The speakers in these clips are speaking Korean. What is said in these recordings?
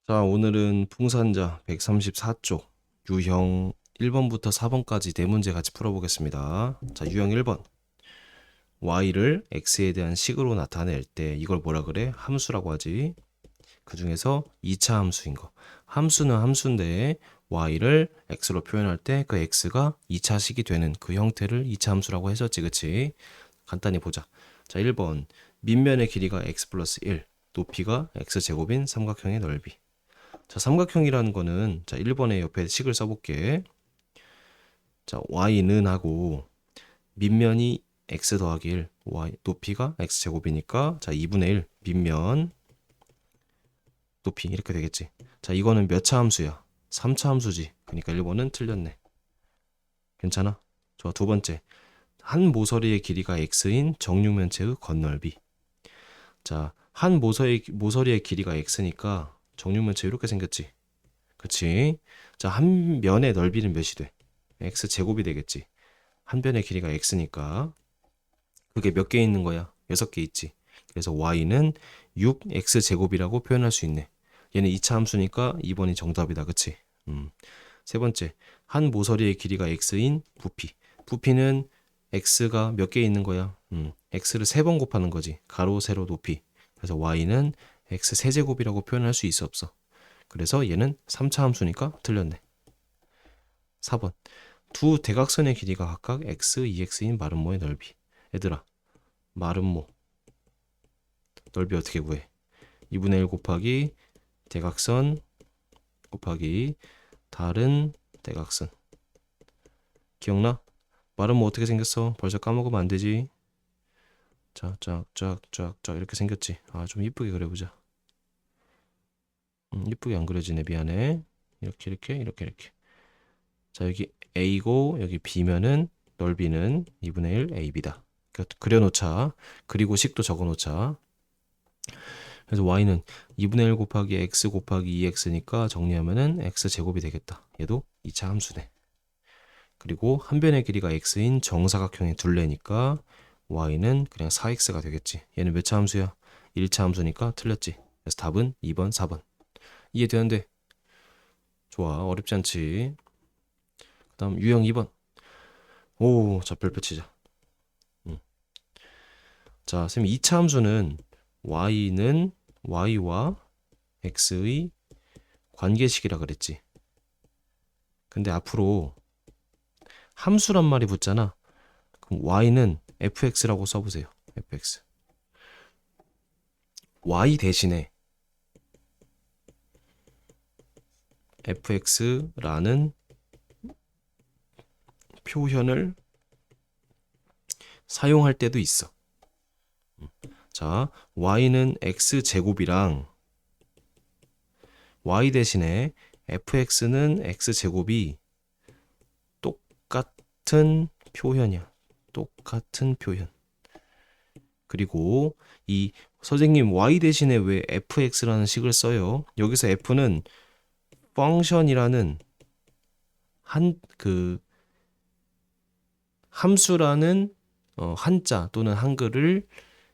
자, 오늘은 풍산자 134쪽 유형 1번부터 4번까지 네 문제 같이 풀어보겠습니다. 자, 유형 1번. y를 x에 대한 식으로 나타낼 때 이걸 뭐라 그래? 함수라고 하지. 그 중에서 2차 함수인 거. 함수는 함수인데 y를 x로 표현할 때 그 x가 2차식이 되는 그 형태를 2차 함수라고 했었지, 그치? 간단히 보자. 자, 1번. 밑면의 길이가 x 플러스 1, 높이가 x제곱인 삼각형의 넓이. 자, 삼각형이라는 거는 자, 1번에 옆에 식을 써볼게. 자, y는 하고 밑면이 x 더하기 1, y 높이가 x제곱이니까 자, 2분의 1 밑면 높이 이렇게 되겠지. 자, 이거는 몇 차 함수야? 3차 함수지. 그러니까 1번은 틀렸네. 괜찮아? 좋아. 두 번째. 한 모서리의 길이가 x인 정육면체의 건널비. 자, 한 모서리의 길이가 x니까 정육면체 이렇게 생겼지. 그치? 자, 한 면의 넓이는 몇이 돼? x 제곱이 되겠지. 한 변의 길이가 x니까 그게 몇 개 있는 거야? 6개 있지. 그래서 y는 6x 제곱이라고 표현할 수 있네. 얘는 2차 함수니까 2번이 정답이다. 그치? 세 번째, 한 모서리의 길이가 x인 부피. 부피는 x가 몇 개 있는 거야? x를 3번 곱하는 거지. 가로, 세로, 높이. 그래서 y는 x 세제곱이라고 표현할 수 있어 없어? 그래서 얘는 3차 함수니까 틀렸네. 4번. 두 대각선의 길이가 각각 x, 2x인 마름모의 넓이. 얘들아, 마름모 넓이 어떻게 구해? 2분의 1 곱하기 대각선 곱하기 다른 대각선. 기억나? 마름모 어떻게 생겼어? 벌써 까먹으면 안 되지. 자, 쫙 이렇게 생겼지. 아, 좀 이쁘게 그려보자. 이쁘게 안 그려지네. 미안해. 이렇게. 자, 여기 a고 여기 b면은 넓이는 2분의 1 ab다. 그려놓자. 그리고 식도 적어놓자. 그래서 y는 2분의 1 곱하기 x 곱하기 2x니까 정리하면은 x제곱이 되겠다. 얘도 2차 함수네. 그리고 한 변의 길이가 x인 정사각형의 둘레니까 y는 그냥 4x가 되겠지. 얘는 몇 차 함수야? 1차 함수니까 틀렸지. 그래서 답은 2번, 4번. 이해되는데? 좋아. 어렵지 않지. 그 다음 유형 2번. 오, 자, 별표 치자. 자, 선생님 2차 함수는 y는 y와 x의 관계식이라 그랬지. 근데 앞으로 함수란 말이 붙잖아. 그럼 y는 fx라고 써보세요. fx. y 대신에 fx라는 표현을 사용할 때도 있어. 자, y는 x제곱이랑 y 대신에 fx는 x제곱이 똑같은 표현이야. 똑같은 표현. 그리고 이 선생님 y 대신에 왜 fx라는 식을 써요? 여기서 f는 펑션이라는 함수라는 한자 또는 한글을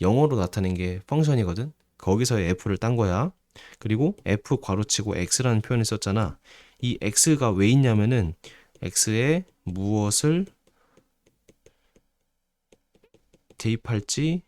영어로 나타낸 게 펑션이거든. 거기서의 f를 딴 거야. 그리고 f 괄호치고 x라는 표현을 썼잖아. 이 x가 왜 있냐면은 x에 무엇을 대입할지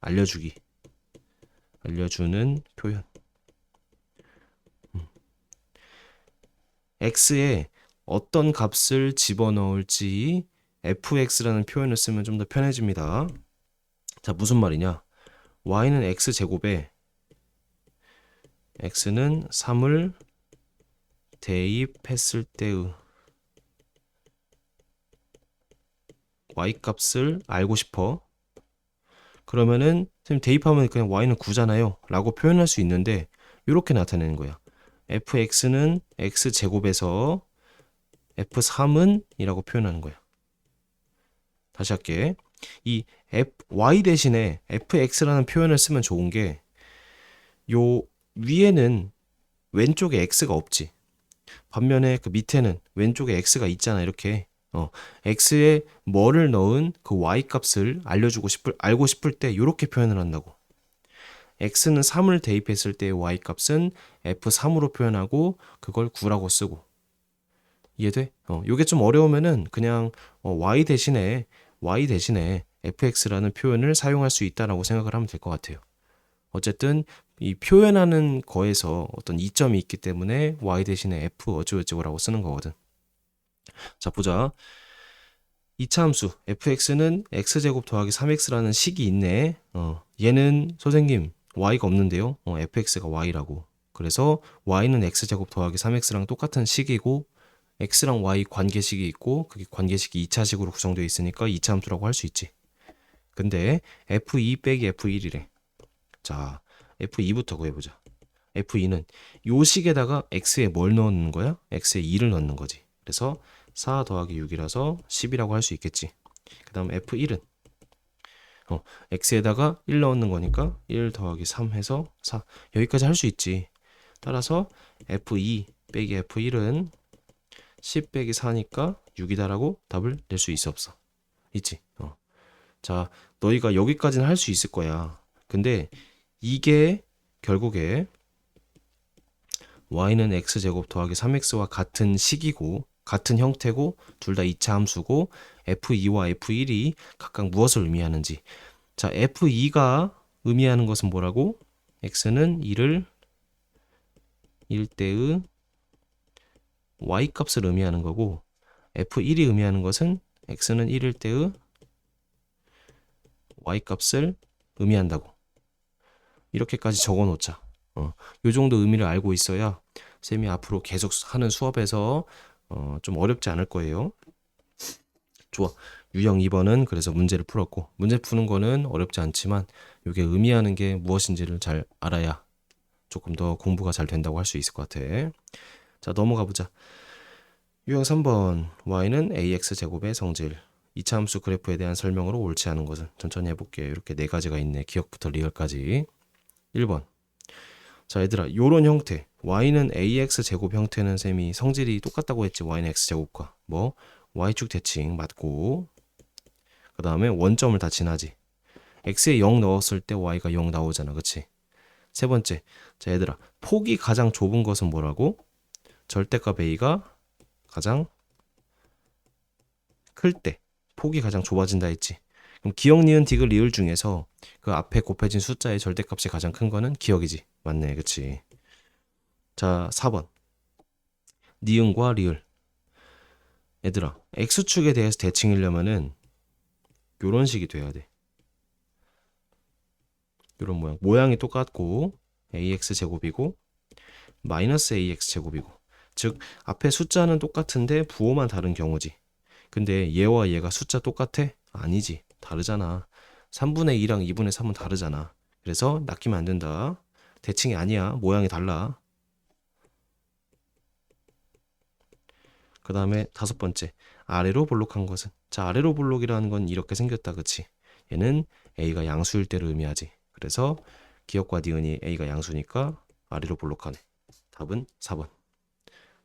알려주는 표현. x에 어떤 값을 집어넣을지 fx라는 표현을 쓰면 좀 더 편해집니다. 자, 무슨 말이냐? y는 x제곱에 x는 3을 대입했을 때의 y값을 알고 싶어. 그러면은 선생님 대입하면 그냥 y는 9잖아요 라고 표현할 수 있는데 이렇게 나타내는 거야. fx는 x제곱에서 f3은 이라고 표현하는 거야. 다시 할게. 이 y 대신에 fx라는 표현을 쓰면 좋은 게 요 위에는 왼쪽에 x가 없지. 반면에 그 밑에는 왼쪽에 x가 있잖아. 이렇게 x에 뭐를 넣은 그 y 값을 알고 싶을 때 이렇게 표현을 한다고. x는 3을 대입했을 때 y 값은 f3으로 표현하고 그걸 9라고 쓰고. 이해돼? 요게 좀 어려우면은 그냥 y 대신에 fx라는 표현을 사용할 수 있다라고 생각을 하면 될 것 같아요. 어쨌든 이 표현하는 거에서 어떤 이점이 있기 때문에 y 대신에 f 어쩌고저쩌고라고 쓰는 거거든. 자, 보자. 이차 함수 fx는 x제곱 더하기 3x라는 식이 있네. 얘는 선생님 y가 없는데요. fx가 y라고. 그래서 y는 x제곱 더하기 3x랑 똑같은 식이고 x랑 y 관계식이 있고 그게 관계식이 2차식으로 구성되어 있으니까 2차 함수라고 할 수 있지. 근데 f2 빼기 f1이래. 자, f2부터 구해보자. f2는 요 식에다가 x에 뭘 넣는 거야? x에 2를 넣는 거지. 그래서 4 더하기 6이라서 10이라고 할 수 있겠지. 그 다음 f1은 x에다가 1 넣는 거니까 1 더하기 3 해서 4. 여기까지 할 수 있지. 따라서 f2 빼기 f1은 10 빼기 4니까 6이다라고 답을 낼 수 있어 없어? 있지. 자, 너희가 여기까지는 할 수 있을 거야. 근데 이게 결국에 y는 x제곱 더하기 3x와 같은 식이고 같은 형태고 둘 다 2차 함수고 f2와 f1이 각각 무엇을 의미하는지. 자, f2가 의미하는 것은 뭐라고? x는 2를 1대의 y값을 의미하는 거고 f1이 의미하는 것은 x는 1일 때의 y값을 의미한다고. 이렇게까지 적어 놓자. 요 정도 의미를 알고 있어야 쌤이 앞으로 계속 하는 수업에서 좀 어렵지 않을 거예요. 좋아. 유형 2번은 그래서 문제를 풀었고 문제 푸는 거는 어렵지 않지만 이게 의미하는 게 무엇인지를 잘 알아야 조금 더 공부가 잘 된다고 할 수 있을 것 같아. 자, 넘어가 보자. 유형 3번 y는 ax제곱의 성질 2차 함수 그래프에 대한 설명으로 옳지 않은 것은 천천히 해볼게. 이렇게 네 가지가 있네. 기억부터 리얼까지. 1번 자, 얘들아 요런 형태 y는 ax제곱 형태는 쌤이 성질이 똑같다고 했지. y는 x제곱과 뭐 y축 대칭 맞고 그 다음에 원점을 다 지나지. x에 0 넣었을 때 y가 0 나오잖아. 그치? 세 번째 자, 얘들아 폭이 가장 좁은 것은 뭐라고? 절대값 a가 가장 클 때 폭이 가장 좁아진다 했지. 그럼 기억, 니은, 디귿, 리을 중에서 그 앞에 곱해진 숫자의 절대값이 가장 큰 거는 기억이지. 맞네. 그치? 자, 4번 니은과 리을. 얘들아 x축에 대해서 대칭이려면은 요런 식이 돼야 돼. 요런 모양이 똑같고 ax 제곱이고 마이너스 ax 제곱이고 즉 앞에 숫자는 똑같은데 부호만 다른 경우지. 근데 얘와 얘가 숫자 똑같아? 아니지. 다르잖아. 3분의 2랑 2분의 3은 다르잖아. 그래서 낚이면 안 된다. 대칭이 아니야. 모양이 달라. 그 다음에 다섯 번째. 아래로 볼록한 것은? 자, 아래로 볼록이라는 건 이렇게 생겼다. 그치? 얘는 A가 양수일 때를 의미하지. 그래서 기억과 니은이 A가 양수니까 아래로 볼록하네. 답은 4번.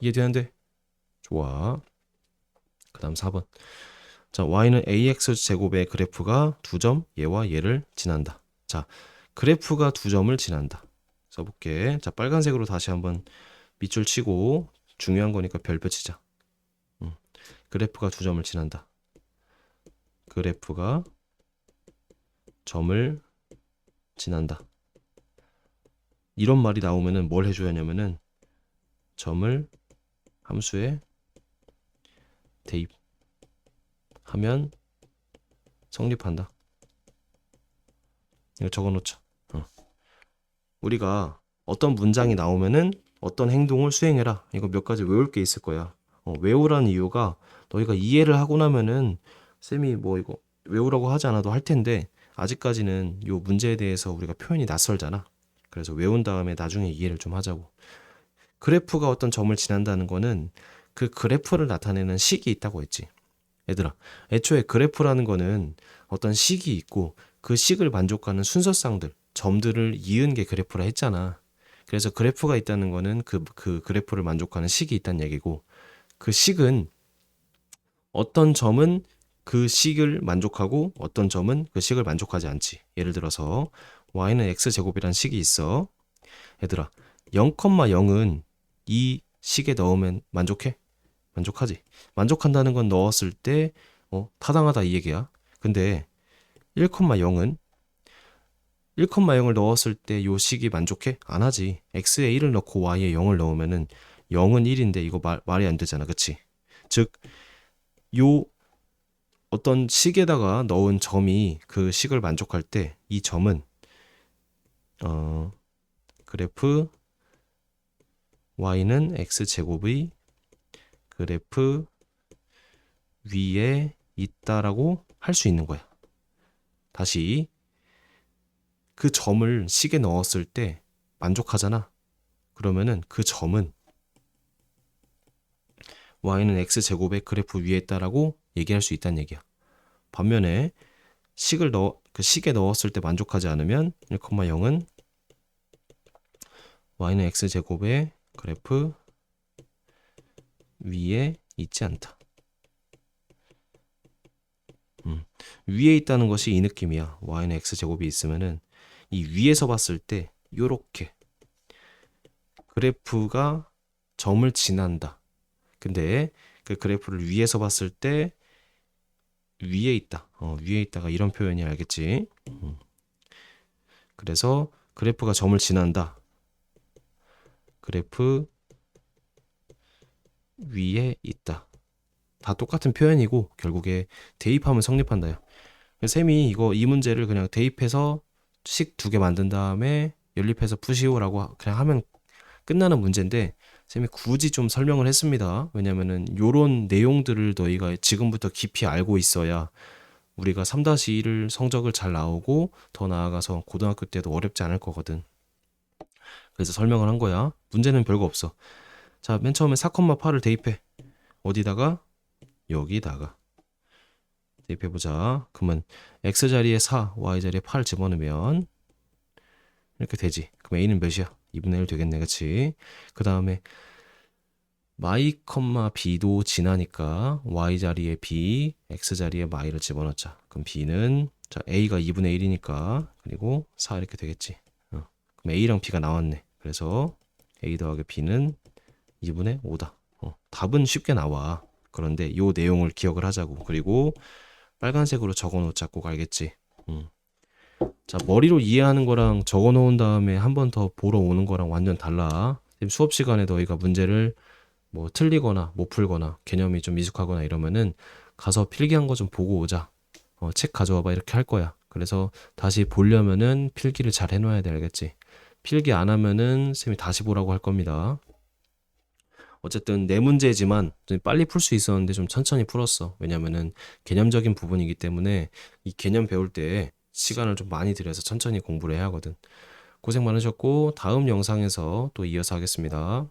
이해되는데? 좋아. 그 다음 4번. 자, y는 ax 제곱의 그래프가 두 점 얘와 얘를 지난다. 자, 그래프가 두 점을 지난다. 써볼게. 자, 빨간색으로 다시 한번 밑줄 치고 중요한 거니까 별표 치자. 그래프가 두 점을 지난다. 그래프가 점을 지난다. 이런 말이 나오면은 뭘 해줘야 하냐면은 점을 함수에 대입하면 성립한다. 이거 적어놓자. 우리가 어떤 문장이 나오면은 어떤 행동을 수행해라. 이거 몇 가지 외울 게 있을 거야. 외우라는 이유가 너희가 이해를 하고 나면은 쌤이 뭐 이거 외우라고 하지 않아도 할 텐데 아직까지는 요 문제에 대해서 우리가 표현이 낯설잖아. 그래서 외운 다음에 나중에 이해를 좀 하자고. 그래프가 어떤 점을 지난다는 거는 그 그래프를 나타내는 식이 있다고 했지. 얘들아, 애초에 그래프라는 거는 어떤 식이 있고 그 식을 만족하는 순서쌍들, 점들을 이은 게 그래프라 했잖아. 그래서 그래프가 있다는 거는 그 그래프를 만족하는 식이 있다는 얘기고 그 식은 어떤 점은 그 식을 만족하고 어떤 점은 그 식을 만족하지 않지. 예를 들어서 y는 x제곱이란 식이 있어. 얘들아, 0,0은 이 식에 넣으면 만족해? 만족하지. 만족한다는 건 넣었을 때 타당하다 이 얘기야. 근데 1,0은 1,0을 넣었을 때 요 식이 만족해? 안 하지. x에 1을 넣고 y에 0을 넣으면은 0은 1인데 이거 말이 안 되잖아. 그치? 즉, 요 어떤 식에다가 넣은 점이 그 식을 만족할 때 이 점은 그래프 y는 x제곱의 그래프 위에 있다라고 할 수 있는 거야. 다시 그 점을 식에 넣었을 때 만족하잖아. 그러면은 그 점은 y는 x제곱의 그래프 위에 있다라고 얘기할 수 있다는 얘기야. 반면에 그 식에 넣었을 때 만족하지 않으면 1,0은 y는 x제곱의 그래프 위에 있지 않다. 위에 있다는 것이 이 느낌이야. y는 x제곱이 있으면은 이 위에서 봤을 때 요렇게 그래프가 점을 지난다. 근데 그 그래프를 위에서 봤을 때 위에 있다. 위에 있다가 이런 표현이 알겠지? 그래서 그래프가 점을 지난다. 그래프 위에 있다. 다 똑같은 표현이고 결국에 대입하면 성립한다요. 쌤이 이 문제를 그냥 대입해서 식 2개 만든 다음에 연립해서 푸시오라고 그냥 하면 끝나는 문제인데 쌤이 굳이 좀 설명을 했습니다. 왜냐면은 요런 내용들을 너희가 지금부터 깊이 알고 있어야 우리가 3-1을 성적을 잘 나오고 더 나아가서 고등학교 때도 어렵지 않을 거거든. 그래서 설명을 한 거야. 문제는 별거 없어. 자, 맨 처음에 4,8을 대입해. 어디다가? 여기다가. 대입해보자. 그러면 x자리에 4, y자리에 8 집어넣으면 이렇게 되지. 그럼 a는 몇이야? 2분의 1 되겠네. 그치? 그 다음에 y, b도 지나니까 y자리에 b, x자리에 y를 집어넣자. 그럼 b는 자 a가 2분의 1이니까 그리고 4 이렇게 되겠지. 그럼 a랑 b가 나왔네. 그래서 a 더하기 b는 2분의 5다. 답은 쉽게 나와. 그런데 요 내용을 기억을 하자고. 그리고 빨간색으로 적어놓자. 꼭 알겠지? 자, 머리로 이해하는 거랑 적어놓은 다음에 한 번 더 보러 오는 거랑 완전 달라. 수업 시간에 너희가 문제를 뭐 틀리거나 못 풀거나 개념이 좀 미숙하거나 이러면은 가서 필기한 거 좀 보고 오자. 책 가져와 봐. 이렇게 할 거야. 그래서 다시 보려면은 필기를 잘 해놔야 돼. 알겠지? 필기 안 하면은 쌤이 다시 보라고 할 겁니다. 어쨌든 네 문제지만 좀 빨리 풀 수 있었는데 좀 천천히 풀었어. 왜냐면은 개념적인 부분이기 때문에 이 개념 배울 때 시간을 좀 많이 들여서 천천히 공부를 해야 하거든. 고생 많으셨고 다음 영상에서 또 이어서 하겠습니다.